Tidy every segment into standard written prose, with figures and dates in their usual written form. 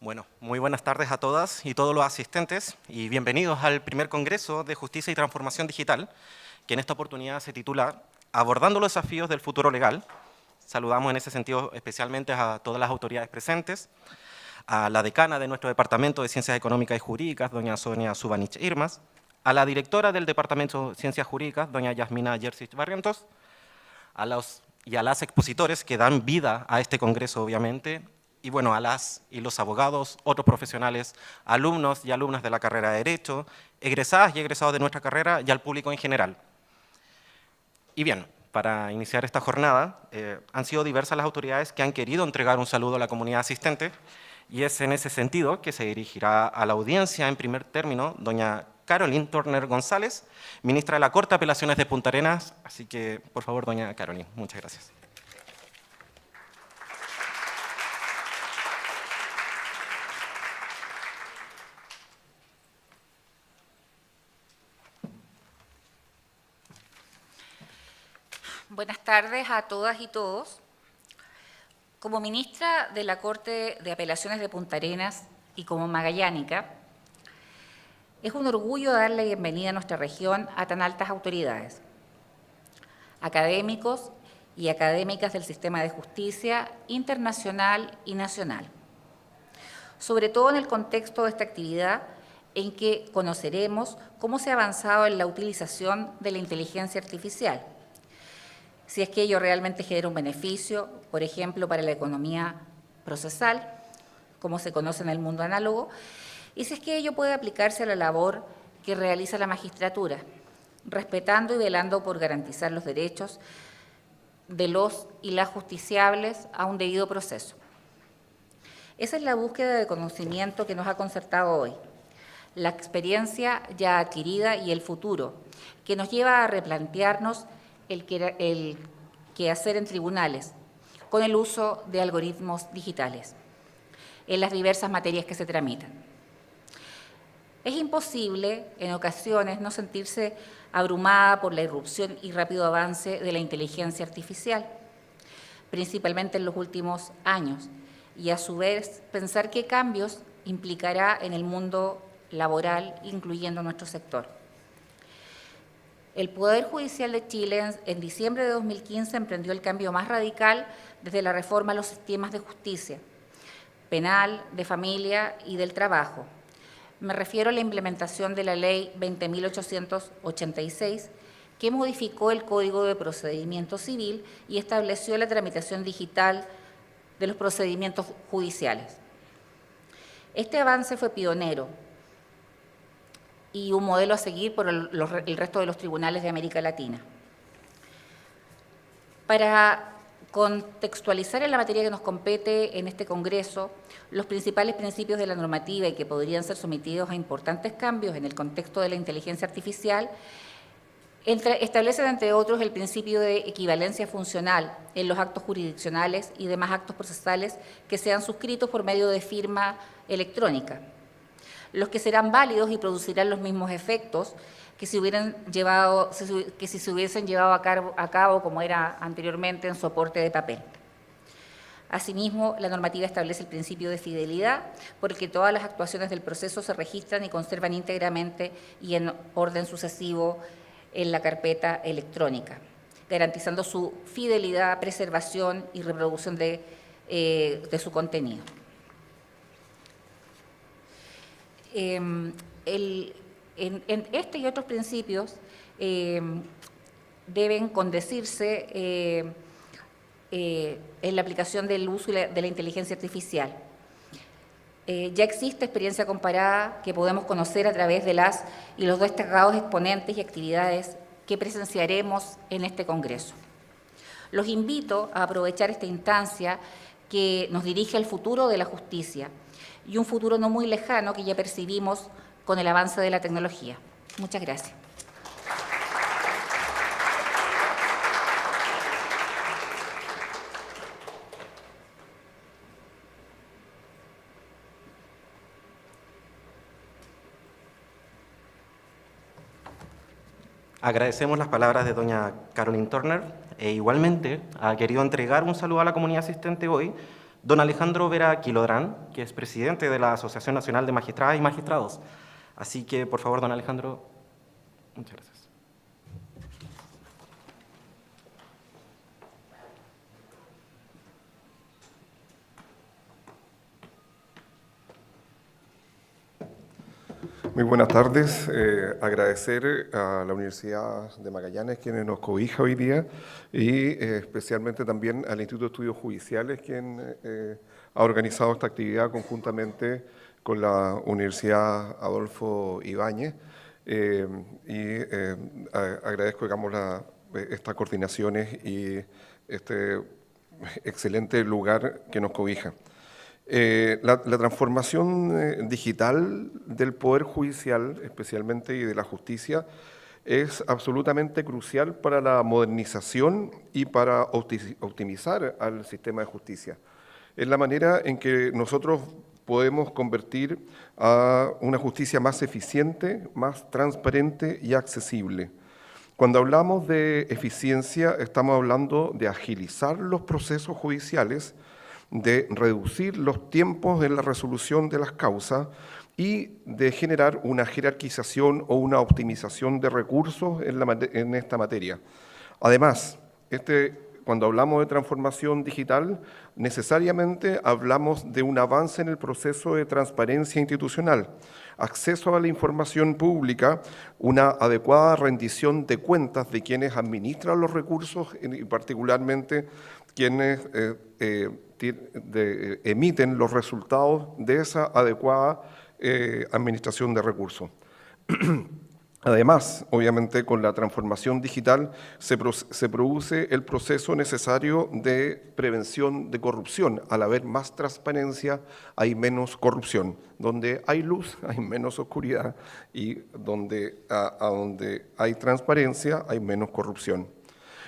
Bueno, muy buenas tardes a todas y todos los asistentes y bienvenidos al primer Congreso de Justicia y Transformación Digital, que en esta oportunidad se titula Abordando los desafíos del futuro legal. Saludamos en ese sentido especialmente a todas las autoridades presentes, a la decana de nuestro Departamento de Ciencias Económicas y Jurídicas, doña Sonia Subanich Irmas, a la directora del Departamento de Ciencias Jurídicas, doña Yasmina Jersich Barrientos, a las expositores que dan vida a este Congreso, obviamente, y bueno, a las y los abogados, otros profesionales, alumnos y alumnas de la carrera de Derecho, egresadas y egresados de nuestra carrera y al público en general. Y bien, para iniciar esta jornada, han sido diversas las autoridades que han querido entregar un saludo a la comunidad asistente, y es en ese sentido que se dirigirá a la audiencia en primer término doña Caroline Turner González, ministra de la Corte de Apelaciones de Punta Arenas. Así que, por favor, doña Caroline, muchas gracias. Buenas tardes a todas y todos. Como ministra de la Corte de Apelaciones de Punta Arenas y como magallánica, es un orgullo darle bienvenida a nuestra región a tan altas autoridades, académicos y académicas del sistema de justicia internacional y nacional, sobre todo en el contexto de esta actividad en que conoceremos cómo se ha avanzado en la utilización de la inteligencia artificial, si es que ello realmente genera un beneficio, por ejemplo, para la economía procesal, como se conoce en el mundo análogo, y si es que ello puede aplicarse a la labor que realiza la magistratura, respetando y velando por garantizar los derechos de los y las justiciables a un debido proceso. Esa es la búsqueda de conocimiento que nos ha concertado hoy, la experiencia ya adquirida y el futuro, que nos lleva a replantearnos el quehacer en tribunales con el uso de algoritmos digitales en las diversas materias que se tramitan. Es imposible, en ocasiones, no sentirse abrumada por la irrupción y rápido avance de la inteligencia artificial, principalmente en los últimos años, y a su vez pensar qué cambios implicará en el mundo laboral, incluyendo nuestro sector. El Poder Judicial de Chile en diciembre de 2015 emprendió el cambio más radical desde la reforma a los sistemas de justicia, penal, de familia y del trabajo. Me refiero a la implementación de la Ley 20.886, que modificó el Código de Procedimiento Civil y estableció la tramitación digital de los procedimientos judiciales. Este avance fue pionero y un modelo a seguir por el resto de los tribunales de América Latina. Para contextualizar en la materia que nos compete en este Congreso, los principales principios de la normativa y que podrían ser sometidos a importantes cambios en el contexto de la inteligencia artificial, establecen, entre otros, el principio de equivalencia funcional en los actos jurisdiccionales y demás actos procesales que sean suscritos por medio de firma electrónica, los que serán válidos y producirán los mismos efectos que si se hubiesen llevado a cabo como era anteriormente en soporte de papel. Asimismo, la normativa establece el principio de fidelidad, por el que todas las actuaciones del proceso se registran y conservan íntegramente y en orden sucesivo en la carpeta electrónica, garantizando su fidelidad, preservación y reproducción de su contenido. En este y otros principios deben condecirse en la aplicación del uso de la inteligencia artificial. Ya existe experiencia comparada que podemos conocer a través de las y los destacados exponentes y actividades que presenciaremos en este Congreso. Los invito a aprovechar esta instancia que nos dirige al futuro de la justicia y un futuro no muy lejano que ya percibimos con el avance de la tecnología. Muchas gracias. Agradecemos las palabras de doña Caroline Turner e igualmente ha querido entregar un saludo a la comunidad asistente hoy don Alejandro Vera Quilodrán, que es presidente de la Asociación Nacional de Magistradas y Magistrados. Así que, por favor, don Alejandro, muchas gracias. Muy buenas tardes. Agradecer a la Universidad de Magallanes, quienes nos cobija hoy día, y especialmente también al Instituto de Estudios Judiciales, quien ha organizado esta actividad conjuntamente con la Universidad Adolfo Ibáñez. Agradezco, digamos, estas coordinaciones y este excelente lugar que nos cobija. La transformación digital del Poder Judicial, especialmente, y de la justicia, es absolutamente crucial para la modernización y para optimizar al sistema de justicia. Es la manera en que nosotros podemos convertir a una justicia más eficiente, más transparente y accesible. Cuando hablamos de eficiencia, estamos hablando de agilizar los procesos judiciales, de reducir los tiempos en la resolución de las causas y de generar una jerarquización o una optimización de recursos en esta materia. Además, cuando hablamos de transformación digital, necesariamente hablamos de un avance en el proceso de transparencia institucional, acceso a la información pública, una adecuada rendición de cuentas de quienes administran los recursos y particularmente quienes emiten los resultados de esa adecuada administración de recursos. Además, obviamente, con la transformación digital se produce el proceso necesario de prevención de corrupción. Al haber más transparencia, hay menos corrupción. Donde hay luz, hay menos oscuridad, y donde hay transparencia, hay menos corrupción.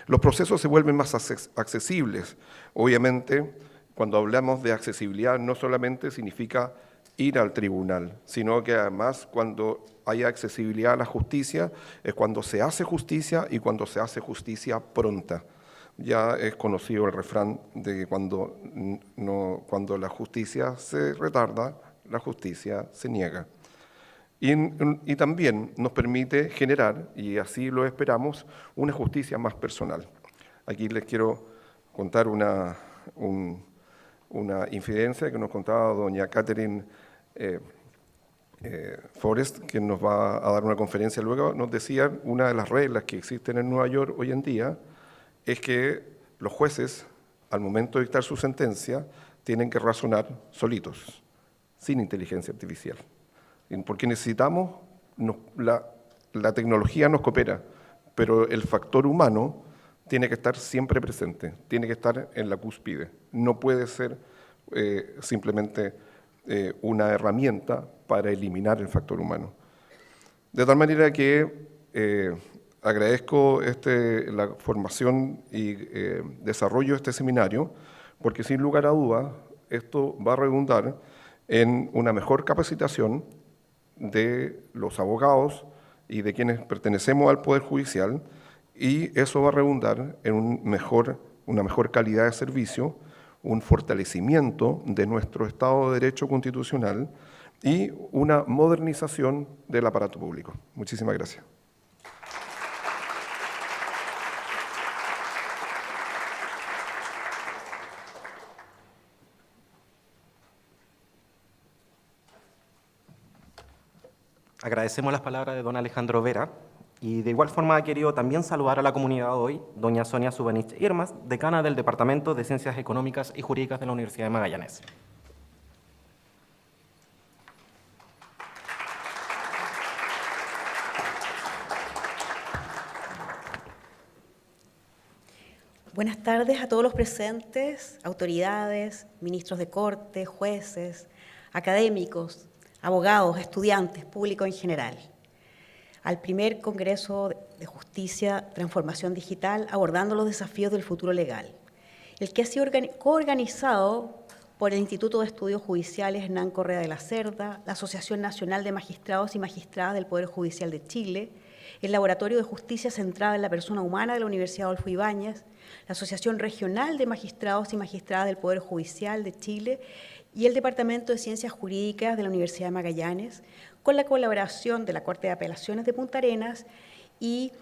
Los procesos se vuelven más accesibles. Obviamente, cuando hablamos de accesibilidad, no solamente significa ir al tribunal, sino que además cuando haya accesibilidad a la justicia es cuando se hace justicia y cuando se hace justicia pronta. Ya es conocido el refrán de que cuando la justicia se retarda, la justicia se niega. Y también nos permite generar, y así lo esperamos, una justicia más personal. Aquí les quiero contar una infidencia que nos contaba doña Catherine Forrest, que nos va a dar una conferencia luego. Nos decía, una de las reglas que existen en Nueva York hoy en día es que los jueces, al momento de dictar su sentencia, tienen que razonar solitos, sin inteligencia artificial. Porque necesitamos, la tecnología nos coopera, pero el factor humano tiene que estar siempre presente, tiene que estar en la cúspide. No puede ser simplemente una herramienta para eliminar el factor humano. De tal manera que agradezco la formación y desarrollo de este seminario, porque sin lugar a dudas esto va a redundar en una mejor capacitación de los abogados y de quienes pertenecemos al Poder Judicial, y eso va a redundar en una mejor calidad de servicio, un fortalecimiento de nuestro Estado de Derecho constitucional y una modernización del aparato público. Muchísimas gracias. Agradecemos las palabras de don Alejandro Vera, y de igual forma ha querido también saludar a la comunidad hoy doña Sonia Subanich Irmas, decana del Departamento de Ciencias Económicas y Jurídicas de la Universidad de Magallanes. Buenas tardes a todos los presentes, autoridades, ministros de corte, jueces, académicos, abogados, estudiantes, público en general. Al primer Congreso de Justicia, Transformación Digital, abordando los desafíos del futuro legal, el que ha sido coorganizado por el Instituto de Estudios Judiciales Hernán Correa de la Cerda, la Asociación Nacional de Magistrados y Magistradas del Poder Judicial de Chile, el Laboratorio de Justicia Centrada en la Persona Humana de la Universidad Adolfo Ibáñez, la Asociación Regional de Magistrados y Magistradas del Poder Judicial de Chile y el Departamento de Ciencias Jurídicas de la Universidad de Magallanes, con la colaboración de la Corte de Apelaciones de Punta Arenas y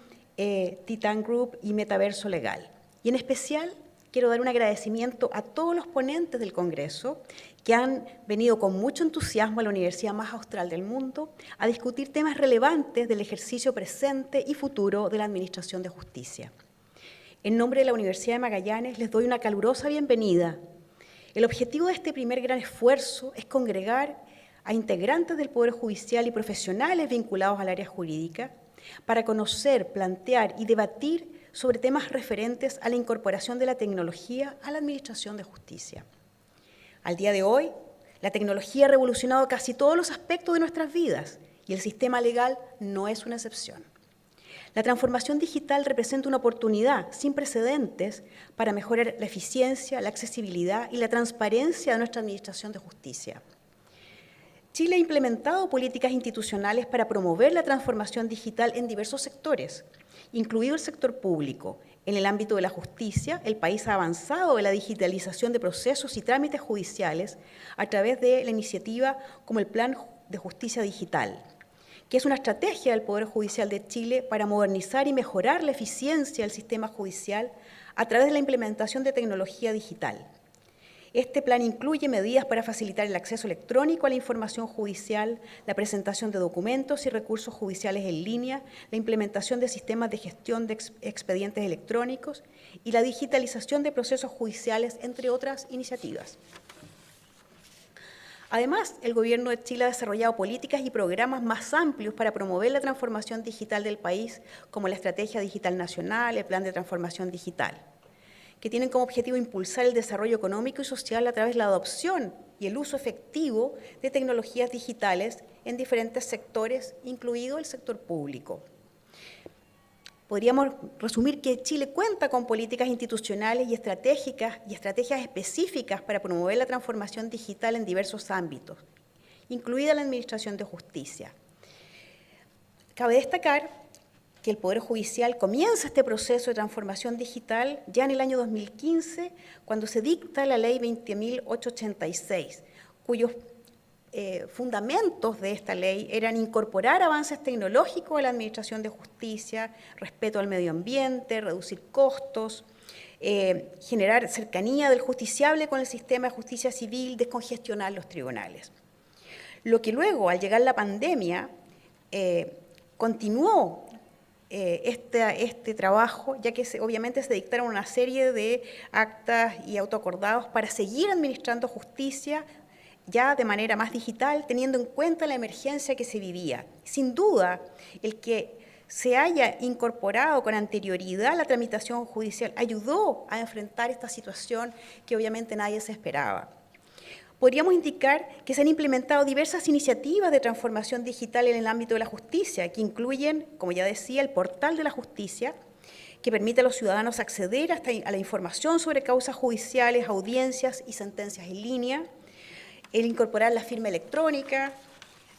Titan Group y Metaverso Legal. Y en especial quiero dar un agradecimiento a todos los ponentes del Congreso que han venido con mucho entusiasmo a la universidad más austral del mundo a discutir temas relevantes del ejercicio presente y futuro de la Administración de Justicia. En nombre de la Universidad de Magallanes les doy una calurosa bienvenida. El objetivo de este primer gran esfuerzo es congregar a integrantes del Poder Judicial y profesionales vinculados al área jurídica para conocer, plantear y debatir sobre temas referentes a la incorporación de la tecnología a la Administración de Justicia. Al día de hoy, la tecnología ha revolucionado casi todos los aspectos de nuestras vidas y el sistema legal no es una excepción. La transformación digital representa una oportunidad sin precedentes para mejorar la eficiencia, la accesibilidad y la transparencia de nuestra Administración de Justicia. Chile ha implementado políticas institucionales para promover la transformación digital en diversos sectores, incluido el sector público. En el ámbito de la justicia, el país ha avanzado en la digitalización de procesos y trámites judiciales a través de la iniciativa como el Plan de Justicia Digital, que es una estrategia del Poder Judicial de Chile para modernizar y mejorar la eficiencia del sistema judicial a través de la implementación de tecnología digital. Este plan incluye medidas para facilitar el acceso electrónico a la información judicial, la presentación de documentos y recursos judiciales en línea, la implementación de sistemas de gestión de expedientes electrónicos y la digitalización de procesos judiciales, entre otras iniciativas. Además, el Gobierno de Chile ha desarrollado políticas y programas más amplios para promover la transformación digital del país, como la Estrategia Digital Nacional, el Plan de Transformación Digital, que tienen como objetivo impulsar el desarrollo económico y social a través de la adopción y el uso efectivo de tecnologías digitales en diferentes sectores, incluido el sector público. Podríamos resumir que Chile cuenta con políticas institucionales y estrategias específicas para promover la transformación digital en diversos ámbitos, incluida la Administración de Justicia. Cabe destacar que el Poder Judicial comienza este proceso de transformación digital ya en el año 2015, cuando se dicta la Ley 20.886, cuyos fundamentos de esta ley eran incorporar avances tecnológicos a la Administración de Justicia, respeto al medio ambiente, reducir costos, generar cercanía del justiciable con el sistema de justicia civil, descongestionar los tribunales. Lo que luego, al llegar la pandemia, continuó este trabajo, ya que obviamente se dictaron una serie de actas y autoacordados para seguir administrando justicia ya de manera más digital, teniendo en cuenta la emergencia que se vivía. Sin duda, el que se haya incorporado con anterioridad la tramitación judicial ayudó a enfrentar esta situación que obviamente nadie se esperaba. Podríamos indicar que se han implementado diversas iniciativas de transformación digital en el ámbito de la justicia, que incluyen, como ya decía, el portal de la justicia, que permite a los ciudadanos acceder a la información sobre causas judiciales, audiencias y sentencias en línea, el incorporar la firma electrónica,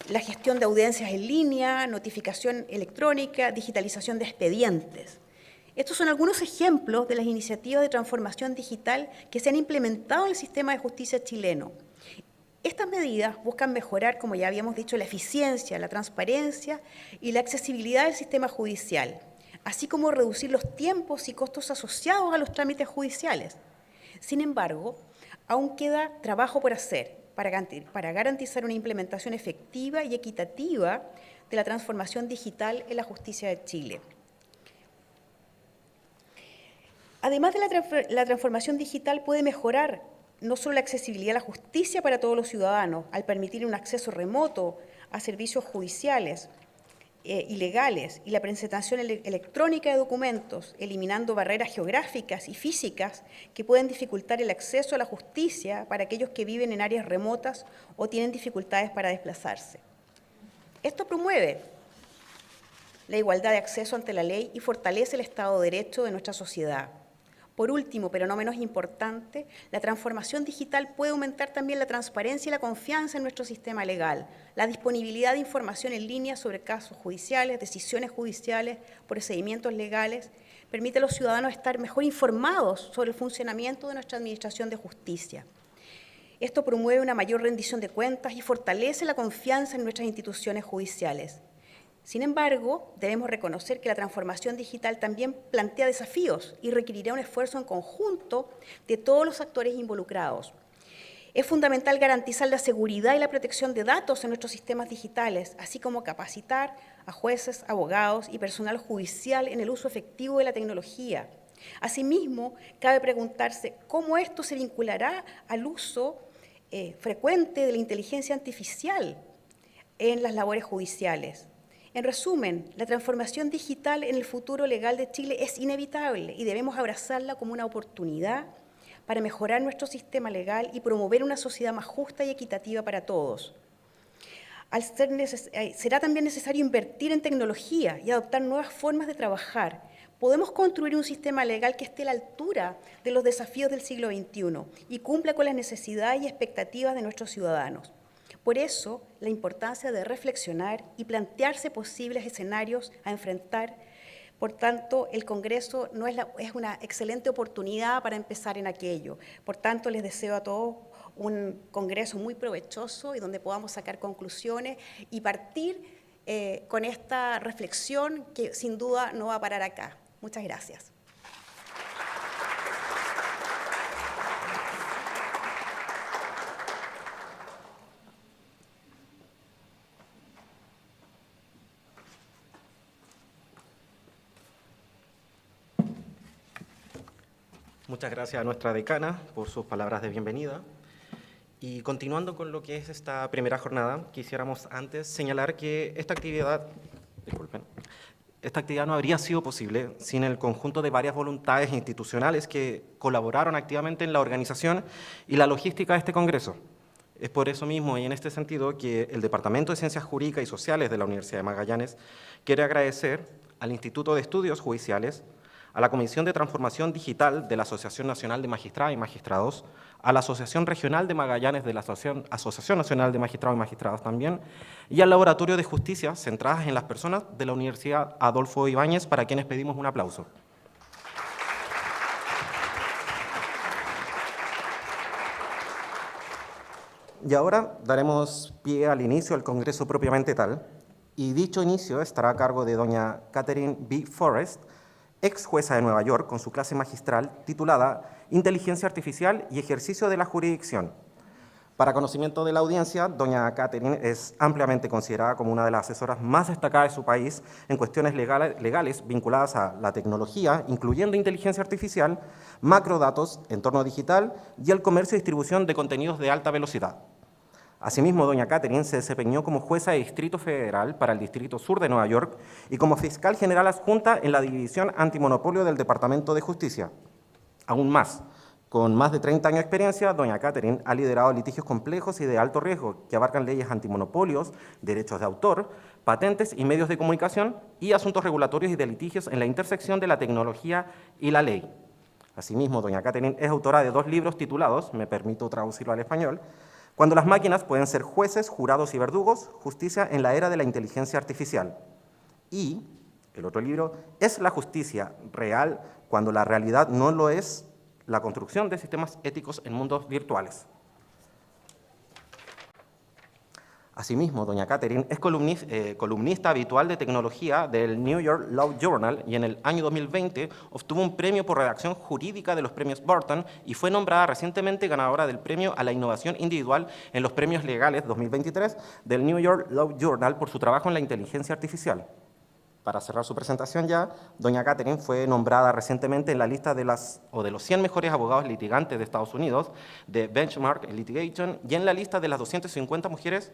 la gestión de audiencias en línea, notificación electrónica, digitalización de expedientes. Estos son algunos ejemplos de las iniciativas de transformación digital que se han implementado en el sistema de justicia chileno. Estas medidas buscan mejorar, como ya habíamos dicho, la eficiencia, la transparencia y la accesibilidad del sistema judicial, así como reducir los tiempos y costos asociados a los trámites judiciales. Sin embargo, aún queda trabajo por hacer para garantizar una implementación efectiva y equitativa de la transformación digital en la justicia de Chile. Además de la transformación digital puede mejorar no solo la accesibilidad a la justicia para todos los ciudadanos, al permitir un acceso remoto a servicios judiciales y legales y la presentación electrónica de documentos, eliminando barreras geográficas y físicas que pueden dificultar el acceso a la justicia para aquellos que viven en áreas remotas o tienen dificultades para desplazarse. Esto promueve la igualdad de acceso ante la ley y fortalece el Estado de Derecho de nuestra sociedad. Por último, pero no menos importante, la transformación digital puede aumentar también la transparencia y la confianza en nuestro sistema legal, la disponibilidad de información en línea sobre casos judiciales, decisiones judiciales, procedimientos legales, permite a los ciudadanos estar mejor informados sobre el funcionamiento de nuestra administración de justicia. Esto promueve una mayor rendición de cuentas y fortalece la confianza en nuestras instituciones judiciales. Sin embargo, debemos reconocer que la transformación digital también plantea desafíos y requerirá un esfuerzo en conjunto de todos los actores involucrados. Es fundamental garantizar la seguridad y la protección de datos en nuestros sistemas digitales, así como capacitar a jueces, abogados y personal judicial en el uso efectivo de la tecnología. Asimismo, cabe preguntarse cómo esto se vinculará al uso frecuente de la inteligencia artificial en las labores judiciales. En resumen, la transformación digital en el futuro legal de Chile es inevitable y debemos abrazarla como una oportunidad para mejorar nuestro sistema legal y promover una sociedad más justa y equitativa para todos. Será también necesario invertir en tecnología y adoptar nuevas formas de trabajar. Podemos construir un sistema legal que esté a la altura de los desafíos del siglo XXI y cumpla con las necesidades y expectativas de nuestros ciudadanos. Por eso, la importancia de reflexionar y plantearse posibles escenarios a enfrentar. Por tanto, el Congreso es una excelente oportunidad para empezar en aquello. Por tanto, les deseo a todos un Congreso muy provechoso y donde podamos sacar conclusiones y partir con esta reflexión que sin duda no va a parar acá. Muchas gracias. Muchas gracias a nuestra decana por sus palabras de bienvenida. Y continuando con lo que es esta primera jornada, quisiéramos antes señalar que esta actividad no habría sido posible sin el conjunto de varias voluntades institucionales que colaboraron activamente en la organización y la logística de este Congreso. Es por eso mismo y en este sentido que el Departamento de Ciencias Jurídicas y Sociales de la Universidad de Magallanes quiere agradecer al Instituto de Estudios Judiciales, a la Comisión de Transformación Digital de la Asociación Nacional de Magistradas y Magistrados, a la Asociación Regional de Magallanes de la Asociación Nacional de Magistrados y Magistradas también, y al Laboratorio de Justicia centradas en las personas de la Universidad Adolfo Ibáñez, para quienes pedimos un aplauso. Y ahora daremos pie al inicio del Congreso propiamente tal, y dicho inicio estará a cargo de doña Catherine B. Forrest, ex jueza de Nueva York, con su clase magistral titulada Inteligencia Artificial y Ejercicio de la Jurisdicción. Para conocimiento de la audiencia, doña Catherine es ampliamente considerada como una de las asesoras más destacadas de su país en cuestiones legales vinculadas a la tecnología, incluyendo inteligencia artificial, macrodatos, entorno digital y el comercio y distribución de contenidos de alta velocidad. Asimismo, doña Catherine se desempeñó como jueza de Distrito Federal para el Distrito Sur de Nueva York y como fiscal general adjunta en la División Antimonopolio del Departamento de Justicia. Aún más, con más de 30 años de experiencia, doña Catherine ha liderado litigios complejos y de alto riesgo que abarcan leyes antimonopolios, derechos de autor, patentes y medios de comunicación y asuntos regulatorios y de litigios en la intersección de la tecnología y la ley. Asimismo, doña Catherine es autora de 2 libros titulados, me permito traducirlo al español, Cuando las máquinas pueden ser jueces, jurados y verdugos, justicia en la era de la inteligencia artificial. Y el otro libro, ¿es la justicia real cuando la realidad no lo es? La construcción de sistemas éticos en mundos virtuales. Asimismo, doña Catherine es columnista habitual de tecnología del New York Law Journal y en el año 2020 obtuvo un premio por redacción jurídica de los premios Burton y fue nombrada recientemente ganadora del premio a la innovación individual en los premios legales 2023 del New York Law Journal por su trabajo en la inteligencia artificial. Para cerrar su presentación ya, doña Catherine fue nombrada recientemente en la lista de los 100 mejores abogados litigantes de Estados Unidos de Benchmark Litigation y en la lista de las 250 mujeres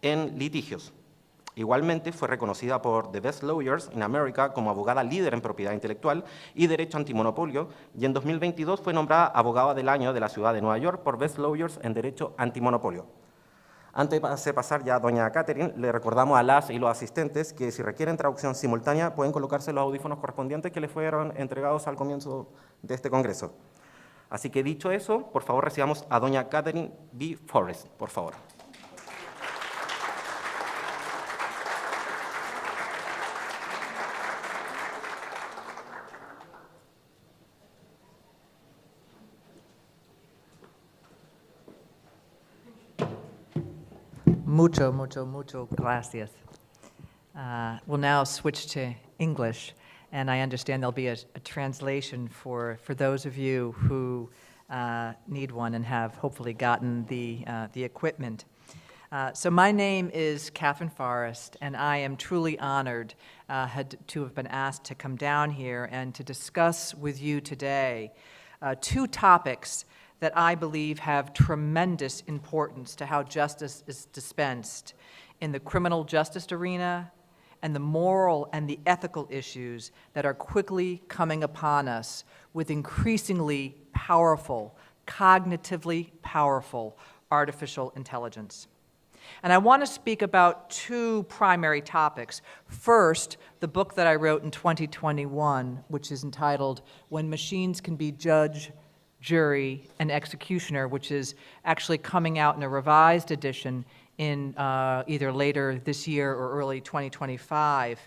en litigios. Igualmente fue reconocida por The Best Lawyers in America como abogada líder en propiedad intelectual y derecho antimonopolio y en 2022 fue nombrada abogada del año de la ciudad de Nueva York por Best Lawyers en derecho antimonopolio. Antes de pasar ya a doña Catherine, le recordamos a las y los asistentes que si requieren traducción simultánea pueden colocarse los audífonos correspondientes que les fueron entregados al comienzo de este Congreso. Así que dicho eso, por favor recibamos a doña Catherine B. Forrest, por favor. Mucho gracias. We'll now switch to English, and I understand there'll be a translation for those of you who need one and have hopefully gotten the equipment. So my name is Catherine Forrest, and I am truly honored to have been asked to come down here and to discuss with you today two topics that I believe have tremendous importance to how justice is dispensed in the criminal justice arena and the moral and the ethical issues that are quickly coming upon us with increasingly powerful, cognitively powerful artificial intelligence. And I want to speak about two primary topics. First, the book that I wrote in 2021, which is entitled When Machines Can Be Judge, Jury, and Executioner, which is actually coming out in a revised edition in either later this year or early 2025.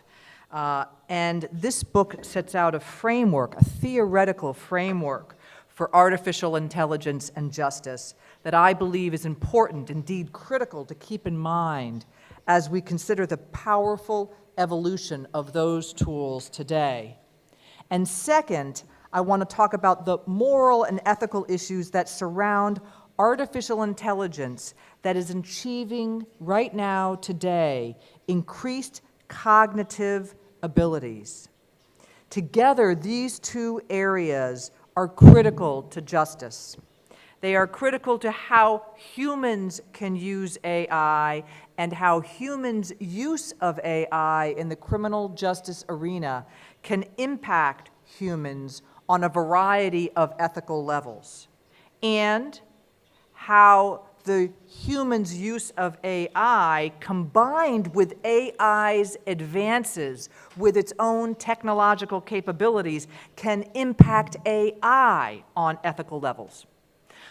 And this book sets out a framework, a theoretical framework for artificial intelligence and justice that I believe is important, indeed critical, to keep in mind as we consider the powerful evolution of those tools today. And second, I want to talk about the moral and ethical issues that surround artificial intelligence that is achieving right now, today, increased cognitive abilities. Together, these two areas are critical to justice. They are critical to how humans can use AI and how humans' use of AI in the criminal justice arena can impact humans on a variety of ethical levels, and how the human's use of AI, combined with AI's advances with its own technological capabilities, can impact AI on ethical levels.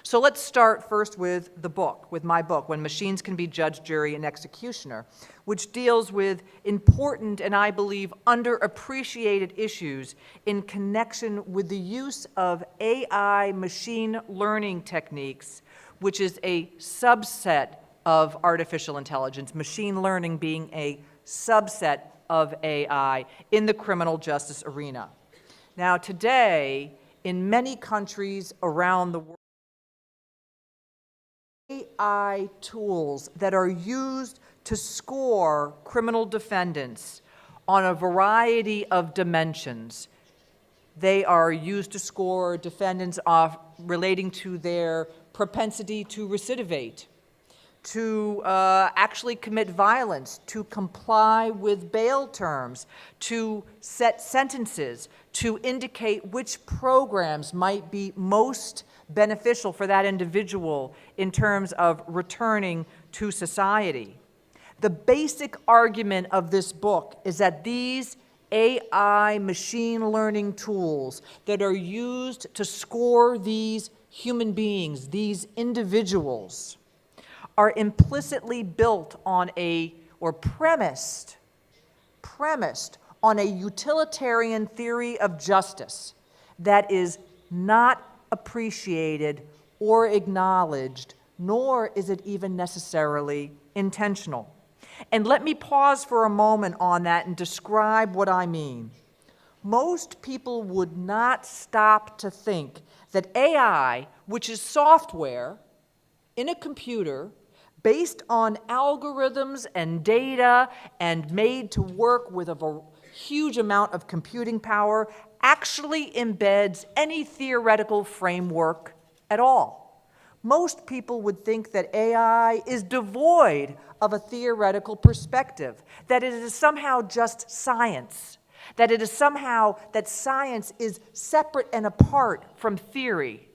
So let's start first with the book, with my book, When Machines Can Be Judge, Jury, and Executioner, which deals with important and I believe underappreciated issues in connection with the use of AI machine learning techniques, which is a subset of artificial intelligence, machine learning being a subset of AI in the criminal justice arena. Now today, in many countries around the world, AI tools that are used to score criminal defendants on a variety of dimensions. They are used to score defendants relating to their propensity to recidivate, to actually commit violence, to comply with bail terms, to set sentences, to indicate which programs might be most beneficial for that individual in terms of returning to society. The basic argument of this book is that these AI machine learning tools that are used to score these human beings, these individuals, are implicitly built on or premised on a utilitarian theory of justice that is not appreciated or acknowledged, nor is it even necessarily intentional. And let me pause for a moment on that and describe what I mean. Most people would not stop to think that AI, which is software in a computer based on algorithms and data and made to work with a huge amount of computing power, actually embeds any theoretical framework at all. Most people would think that AI is devoid of a theoretical perspective, that it is somehow just science, that it is somehow that science is separate and apart from theory.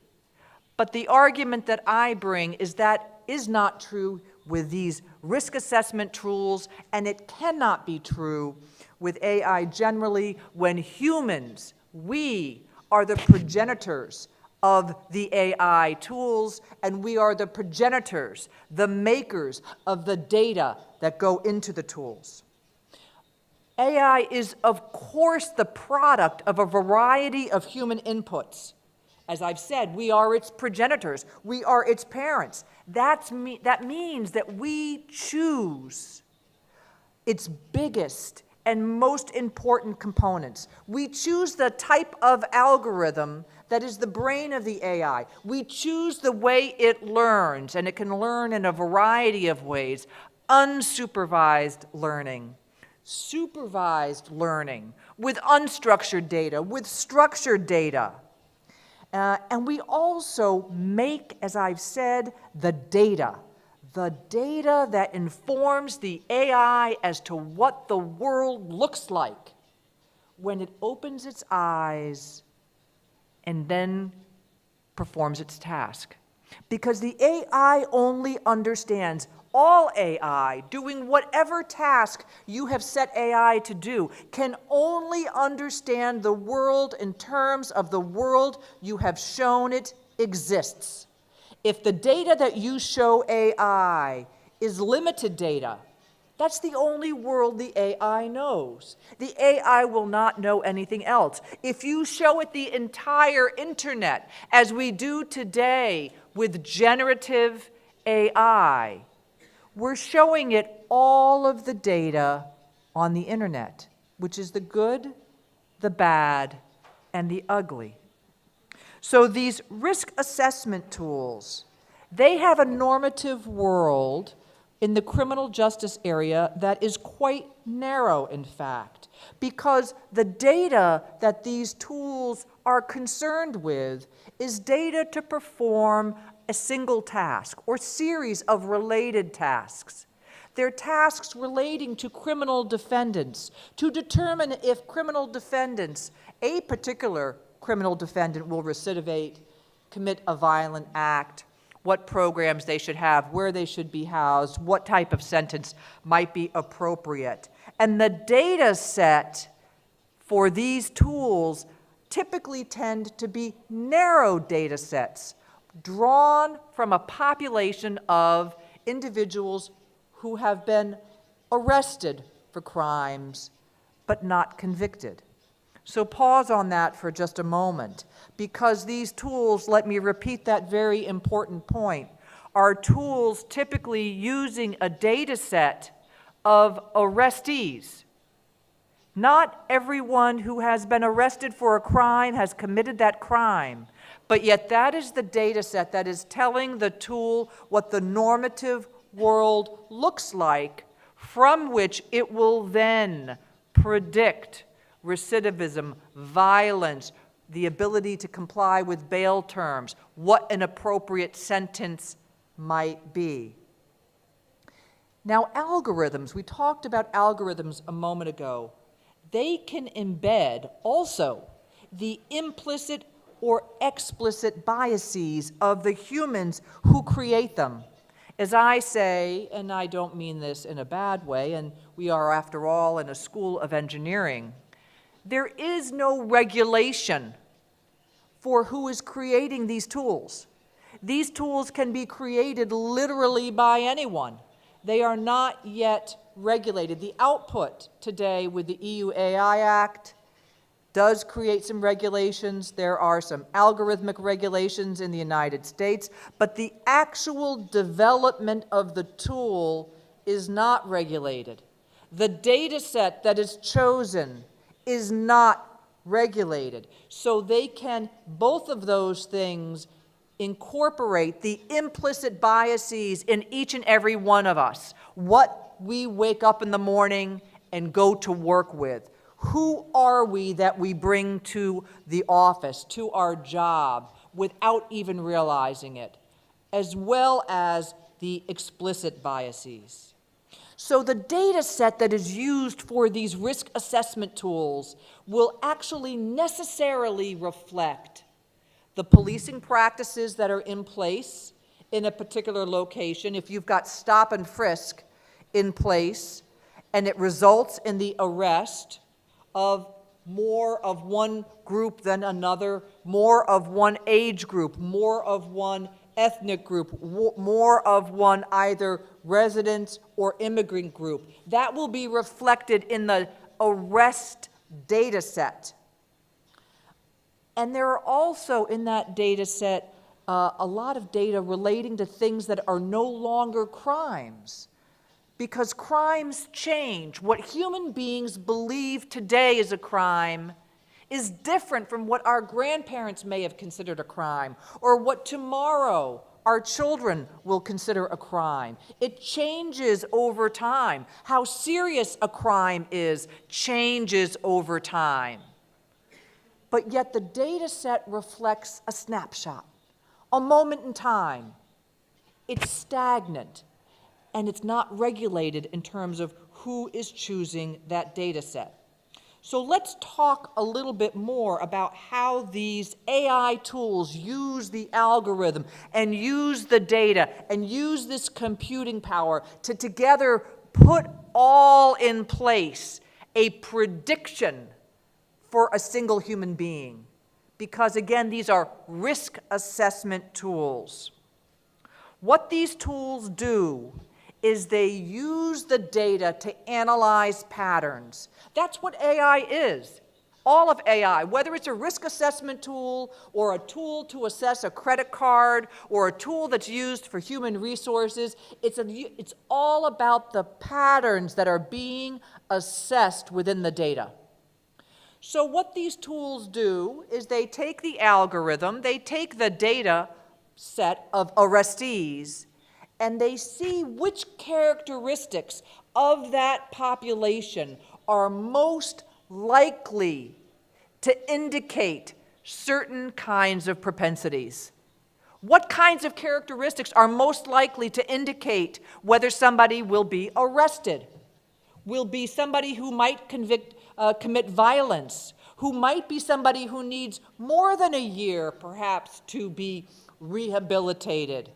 But the argument that I bring is that is not true with these risk assessment tools, and it cannot be true with AI generally when humans, we, are the progenitors of the AI tools, and we are the progenitors, the makers of the data that go into the tools. AI is, of course, the product of a variety of human inputs. As I've said, we are its progenitors. We are its parents. That means that we choose its biggest and most important components. We choose the type of algorithm that is the brain of the AI. We choose the way it learns, and it can learn in a variety of ways. Unsupervised learning, supervised learning, with unstructured data, with structured data. And we also make, as I've said, the data that informs the AI as to what the world looks like when it opens its eyes and then performs its task. Because the AI only understands, all AI, doing whatever task you have set AI to do, can only understand the world in terms of the world you have shown it exists. If the data that you show AI is limited data, that's the only world the AI knows. The AI will not know anything else. If you show it the entire internet, as we do today with generative AI, we're showing it all of the data on the internet, which is the good, the bad, and the ugly. So these risk assessment tools, they have a normative world in the criminal justice area that is quite narrow, in fact, because the data that these tools are concerned with is data to perform a single task or series of related tasks. They're tasks relating to criminal defendants to determine if criminal defendants, a particular criminal defendant will recidivate, commit a violent act, what programs they should have, where they should be housed, what type of sentence might be appropriate. And the data set for these tools typically tend to be narrow data sets drawn from a population of individuals who have been arrested for crimes but not convicted. So pause on that for just a moment, because these tools, let me repeat that very important point, are tools typically using a data set of arrestees. Not everyone who has been arrested for a crime has committed that crime, but yet that is the data set that is telling the tool what the normative world looks like, from which it will then predict recidivism, violence, the ability to comply with bail terms, what an appropriate sentence might be. Now, algorithms, we talked about algorithms a moment ago. They can embed also the implicit or explicit biases of the humans who create them. As I say, and I don't mean this in a bad way, and we are, after all, in a school of engineering, there is no regulation for who is creating these tools. These tools can be created literally by anyone. They are not yet regulated. The output today with the EU AI Act does create some regulations. There are some algorithmic regulations in the United States, but the actual development of the tool is not regulated. The data set that is chosen is not regulated. So they can, both of those things, incorporate the implicit biases in each and every one of us. What we wake up in the morning and go to work with. Who are we that we bring to the office, to our job, without even realizing it, as well as the explicit biases. So the data set that is used for these risk assessment tools will actually necessarily reflect the policing practices that are in place in a particular location. If you've got stop and frisk in place and it results in the arrest of more of one group than another, more of one age group, more of one ethnic group, more of one either resident or immigrant group. That will be reflected in the arrest data set. And there are also in that data set a lot of data relating to things that are no longer crimes, because crimes change. What human beings believe today is a crime is different from what our grandparents may have considered a crime, or what tomorrow our children will consider a crime. It changes over time. How serious a crime is changes over time. But yet the data set reflects a snapshot, a moment in time. It's stagnant, and it's not regulated in terms of who is choosing that data set. So let's talk a little bit more about how these AI tools use the algorithm and use the data and use this computing power to together put all in place a prediction for a single human being. Because again, these are risk assessment tools. What these tools do is they use the data to analyze patterns. That's what AI is. All of AI, whether it's a risk assessment tool or a tool to assess a credit card or a tool that's used for human resources, it's all about the patterns that are being assessed within the data. So what these tools do is they take the algorithm, they take the data set of arrestees, and they see which characteristics of that population are most likely to indicate certain kinds of propensities. What kinds of characteristics are most likely to indicate whether somebody will be arrested, will be somebody who might commit violence, who might be somebody who needs more than a year, perhaps, to be rehabilitated,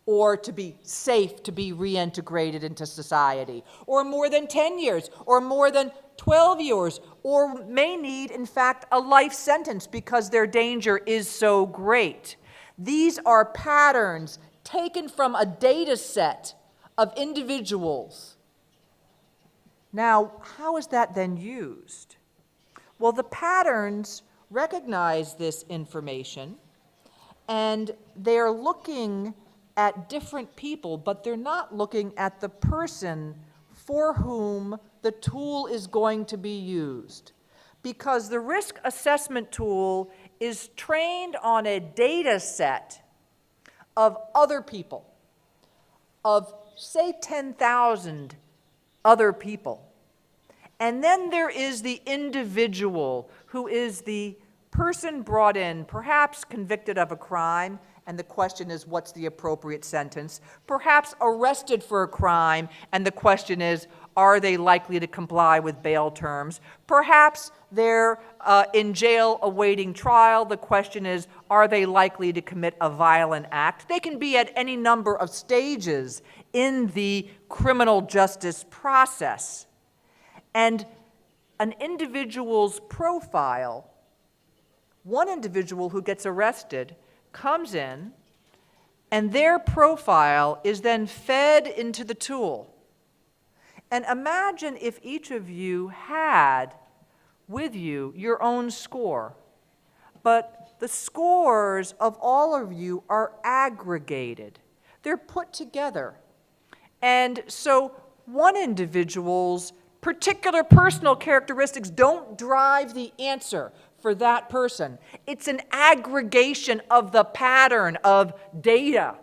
or to be safe to be reintegrated into society, or more than 10 years, or more than 12 years, or may need, in fact, a life sentence because their danger is so great. These are patterns taken from a data set of individuals. Now, how is that then used? Well, the patterns recognize this information, and they're looking at different people, but they're not looking at the person for whom the tool is going to be used. Because the risk assessment tool is trained on a data set of other people, of say 10,000 other people. And then there is the individual who is the person brought in, perhaps convicted of a crime, and the question is, what's the appropriate sentence? Perhaps arrested for a crime, and the question is, are they likely to comply with bail terms? Perhaps they're in jail awaiting trial. The question is, are they likely to commit a violent act? They can be at any number of stages in the criminal justice process. And an individual's profile, one individual who gets arrested comes in, and their profile is then fed into the tool. And imagine if each of you had with you your own score, but the scores of all of you are aggregated. They're put together. And so one individual's particular personal characteristics don't drive the answer for that person. It's an aggregation of the pattern of data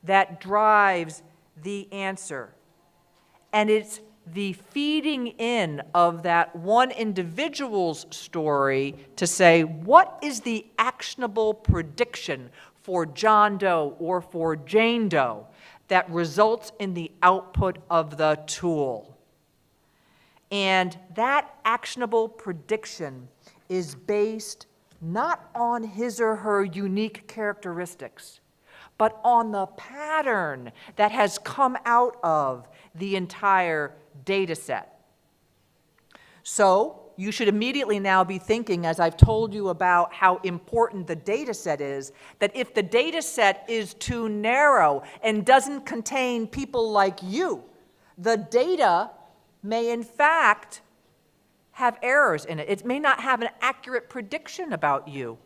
that drives the answer. And it's the feeding in of that one individual's story to say, what is the actionable prediction for John Doe or for Jane Doe that results in the output of the tool? And that actionable prediction is based not on his or her unique characteristics, but on the pattern that has come out of the entire data set. So you should immediately now be thinking, as I've told you about how important the data set is, that if the data set is too narrow and doesn't contain people like you, the data may in fact have errors in it. It may not have an accurate prediction about you.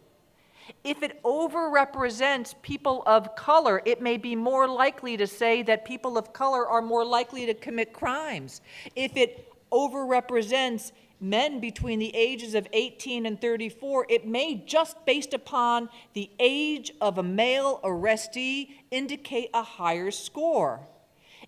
If it overrepresents people of color, it may be more likely to say that people of color are more likely to commit crimes. If it overrepresents men between the ages of 18 and 34, it may, just based upon the age of a male arrestee, indicate a higher score.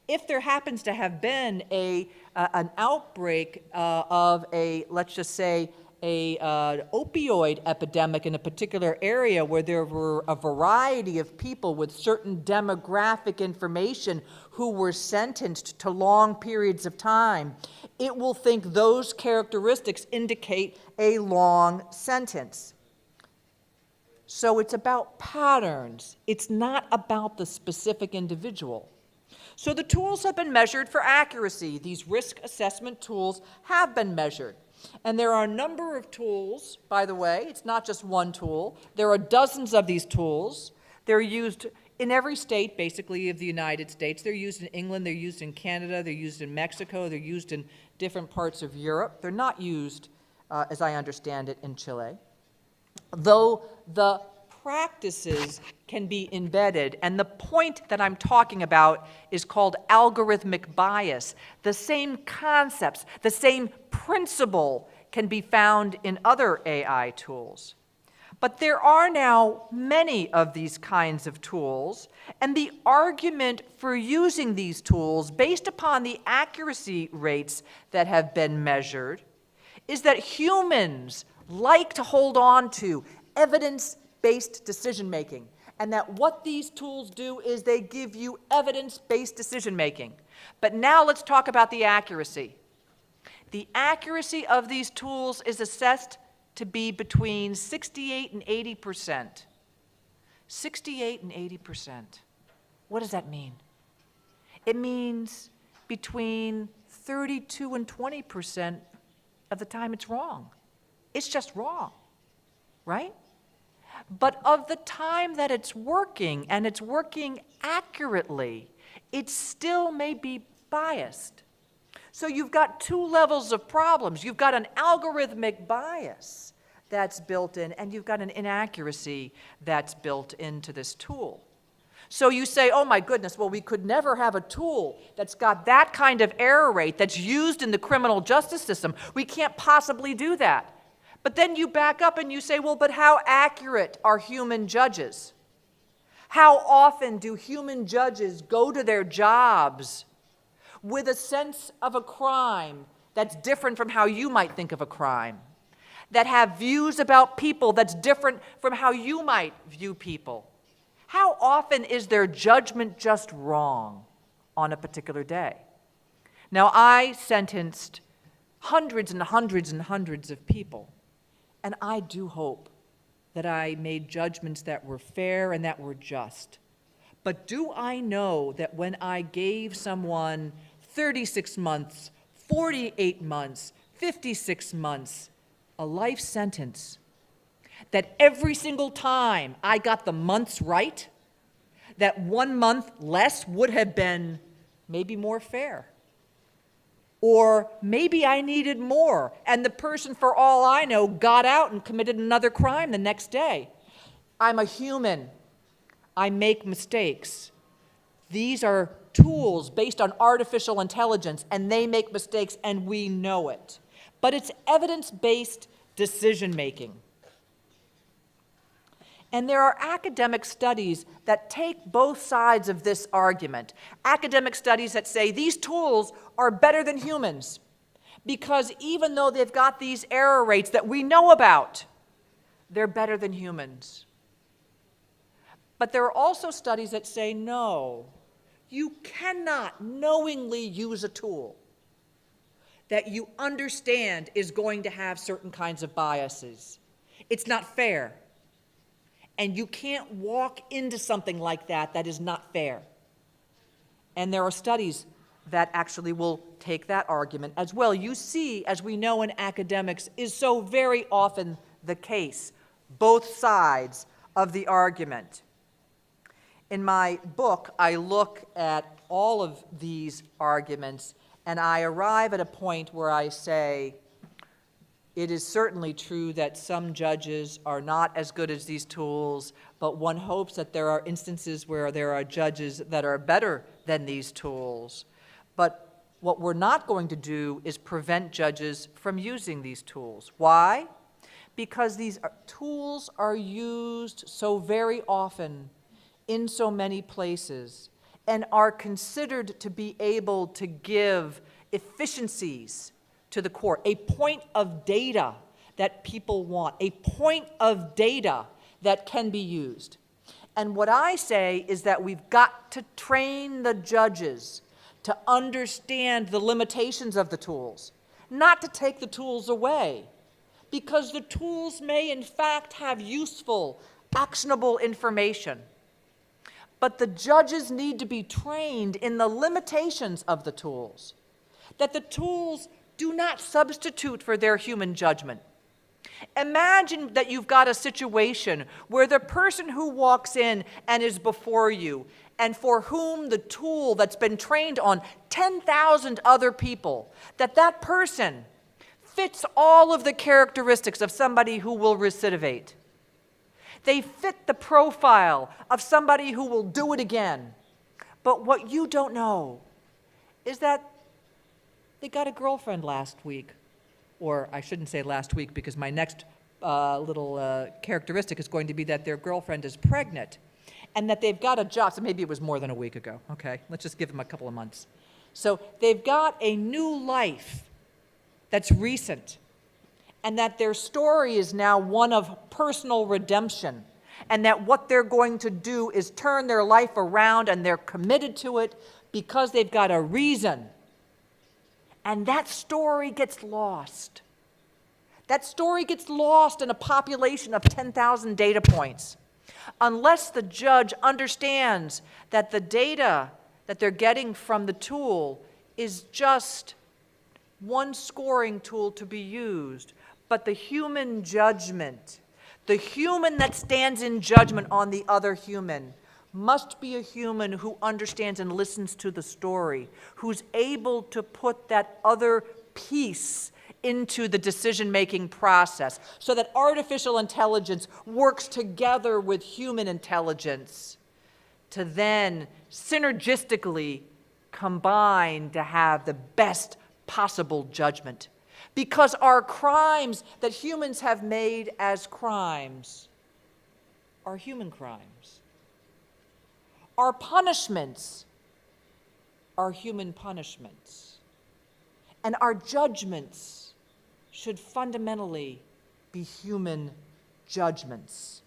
If there happens to have been an outbreak of let's just say, opioid epidemic in a particular area where there were a variety of people with certain demographic information who were sentenced to long periods of time, it will think those characteristics indicate a long sentence. So it's about patterns. It's not about the specific individual. So the tools have been measured for accuracy. These risk assessment tools have been measured. And there are a number of tools, by the way. It's not just one tool. There are dozens of these tools. They're used in every state, basically, of the United States. They're used in England, they're used in Canada, they're used in Mexico, they're used in different parts of Europe. They're not used, as I understand it, in Chile. Though the practices can be embedded, and the point that I'm talking about is called algorithmic bias. The same concepts, the same principle can be found in other AI tools. But there are now many of these kinds of tools, and the argument for using these tools, based upon the accuracy rates that have been measured, is that humans like to hold on to evidence-based decision-making, and that what these tools do is they give you evidence-based decision-making. But now let's talk about the accuracy. The accuracy of these tools is assessed to be between 68 and 80%. 68 and 80%. What does that mean? It means between 32 and 20% of the time it's wrong. It's just wrong, right? But of the time that it's working, and it's working accurately, it still may be biased. So you've got two levels of problems. You've got an algorithmic bias that's built in, and you've got an inaccuracy that's built into this tool. So you say, oh my goodness, well, we could never have a tool that's got that kind of error rate that's used in the criminal justice system. We can't possibly do that. But then you back up and you say, well, but how accurate are human judges? How often do human judges go to their jobs with a sense of a crime that's different from how you might think of a crime, that have views about people that's different from how you might view people? How often is their judgment just wrong on a particular day? Now, I sentenced hundreds and hundreds and hundreds of people, and I do hope that I made judgments that were fair and that were just. But do I know that when I gave someone 36 months, 48 months, 56 months, a life sentence, that every single time I got the months right, that 1 month less would have been maybe more fair? Or maybe I needed more, and the person, for all I know, got out and committed another crime the next day. I'm a human. I make mistakes. These are tools based on artificial intelligence, and they make mistakes, and we know it. But it's evidence-based decision-making. And there are academic studies that take both sides of this argument. Academic studies that say these tools are better than humans because even though they've got these error rates that we know about, they're better than humans. But there are also studies that say no, you cannot knowingly use a tool that you understand is going to have certain kinds of biases. It's not fair. And you can't walk into something like that that is not fair. And there are studies that actually will take that argument as well. You see, as we know in academics, is so very often the case, both sides of the argument. In my book, I look at all of these arguments, and I arrive at a point where I say, it is certainly true that some judges are not as good as these tools, but one hopes that there are instances where there are judges that are better than these tools. But what we're not going to do is prevent judges from using these tools. Why? Because these tools are used so very often in so many places and are considered to be able to give efficiencies to the court, a point of data that people want, a point of data that can be used. And what I say is that we've got to train the judges to understand the limitations of the tools, not to take the tools away, because the tools may in fact have useful, actionable information. But the judges need to be trained in the limitations of the tools, that the tools do not substitute for their human judgment. Imagine that you've got a situation where the person who walks in and is before you and for whom the tool that's been trained on 10,000 other people, that person fits all of the characteristics of somebody who will recidivate. They fit the profile of somebody who will do it again. But what you don't know is that they got a girlfriend last week. Or I shouldn't say last week, because my next little characteristic is going to be that their girlfriend is pregnant and that they've got a job. So maybe it was more than a week ago. Okay, let's just give them a couple of months. So they've got a new life that's recent, and that their story is now one of personal redemption, and that what they're going to do is turn their life around, and they're committed to it because they've got a reason. And that story gets lost. That story gets lost in a population of 10,000 data points. Unless the judge understands that the data that they're getting from the tool is just one scoring tool to be used, but the human judgment, the human that stands in judgment on the other human, must be a human who understands and listens to the story, who's able to put that other piece into the decision-making process so that artificial intelligence works together with human intelligence to then synergistically combine to have the best possible judgment. Because our crimes that humans have made as crimes are human crimes. Our punishments are human punishments. And our judgments should fundamentally be human judgments.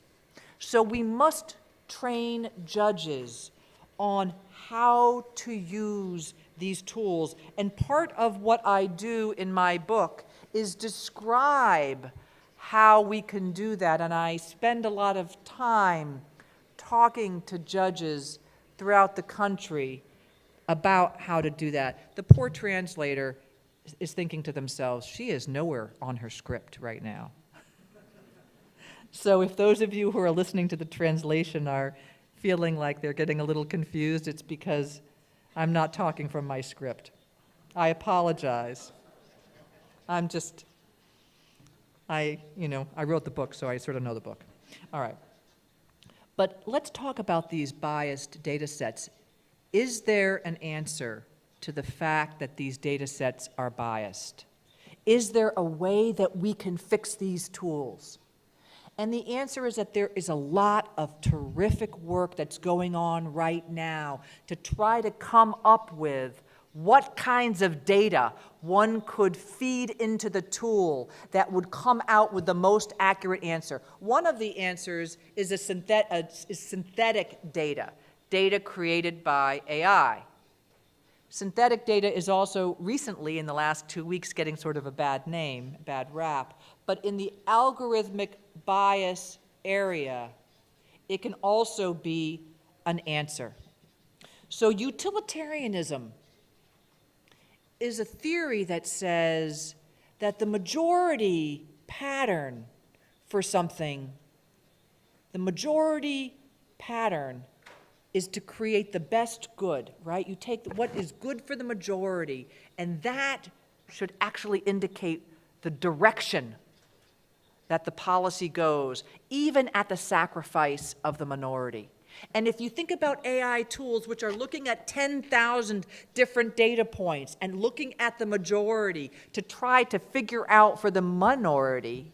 So we must train judges on how to use these tools. And part of what I do in my book is describe how we can do that. And I spend a lot of time talking to judges throughout the country about how to do that. The poor translator is thinking to themselves, she is nowhere on her script right now. So if those of you who are listening to the translation are feeling like they're getting a little confused, it's because I'm not talking from my script. I apologize. I wrote the book, so I sort of know the book. All right. But let's talk about these biased data sets. Is there an answer to the fact that these data sets are biased? Is there a way that we can fix these tools? And the answer is that there is a lot of terrific work that's going on right now to try to come up with what kinds of data one could feed into the tool that would come out with the most accurate answer. One of the answers is synthetic data, data created by AI. Synthetic data is also recently, in the last 2 weeks, getting sort of a bad name, bad rap. But in the algorithmic bias area, it can also be an answer. So utilitarianism is a theory that says that the majority pattern for something, the majority pattern is to create the best good, right? You take what is good for the majority, and that should actually indicate the direction that the policy goes, even at the sacrifice of the minority. And if you think about AI tools, which are looking at 10,000 different data points and looking at the majority to try to figure out for the minority,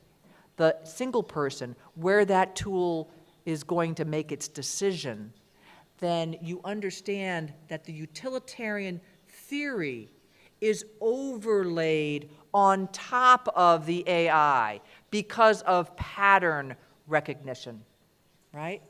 the single person, where that tool is going to make its decision, then you understand that the utilitarian theory is overlaid on top of the AI because of pattern recognition, right?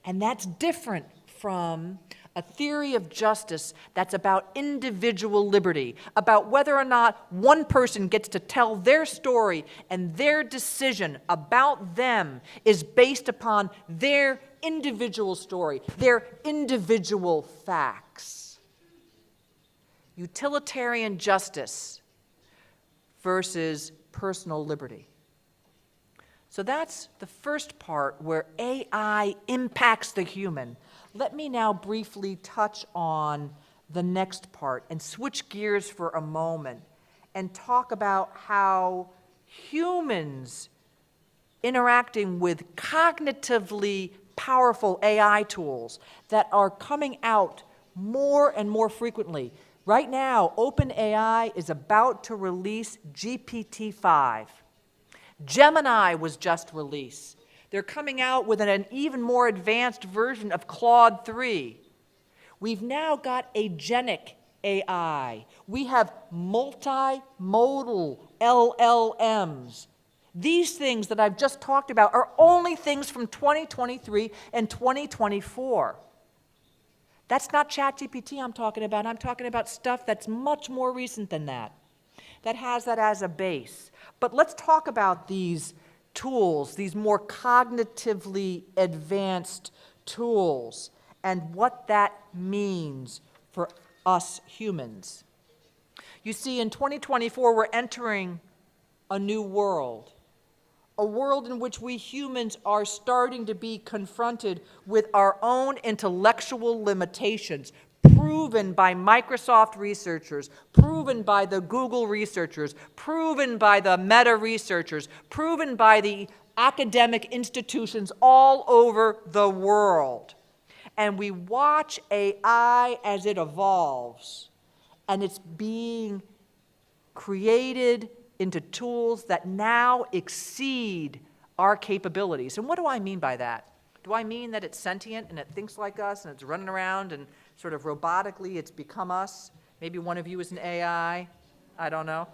And that's different from a theory of justice that's about individual liberty, about whether or not one person gets to tell their story and their decision about them is based upon their individual story, their individual facts. Utilitarian justice versus personal liberty. So that's the first part where AI impacts the human. Let me now briefly touch on the next part and switch gears for a moment and talk about how humans interacting with cognitively powerful AI tools that are coming out more and more frequently. Right now, OpenAI is about to release GPT-5. Gemini was just released. They're coming out with an even more advanced version of Claude 3. We've now got agentic AI. We have multimodal LLMs. These things that I've just talked about are only things from 2023 and 2024. That's not ChatGPT I'm talking about. I'm talking about stuff that's much more recent than that, that has that as a base. But let's talk about these tools, these more cognitively advanced tools, and what that means for us humans. You see, in 2024, we're entering a new world, a world in which we humans are starting to be confronted with our own intellectual limitations, proven by Microsoft researchers, proven by the Google researchers, proven by the Meta researchers, proven by the academic institutions all over the world. And we watch AI as it evolves, and it's being created into tools that now exceed our capabilities. And what do I mean by that? Do I mean that it's sentient and it thinks like us and it's running around and sort of robotically it's become us? Maybe one of you is an AI. I don't know.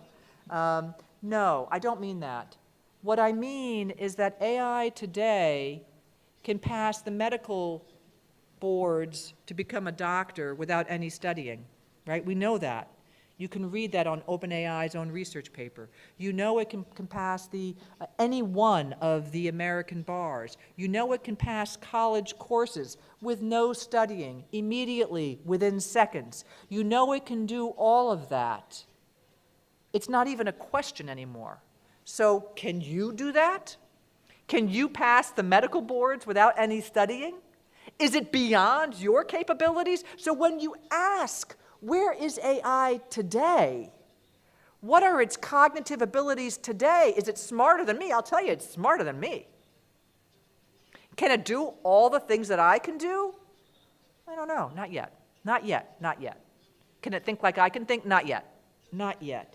No, I don't mean that. What I mean is that AI today can pass the medical boards to become a doctor without any studying, right? We know that. You can read that on OpenAI's own research paper. You know it can pass any one of the American bars. You know it can pass college courses with no studying, immediately, within seconds. You know it can do all of that. It's not even a question anymore. So can you do that? Can you pass the medical boards without any studying? Is it beyond your capabilities? So when you ask, where is AI today? What are its cognitive abilities today? Is it smarter than me? I'll tell you, it's smarter than me. Can it do all the things that I can do? I don't know, not yet. Not yet, not yet. Can it think like I can think? Not yet, not yet.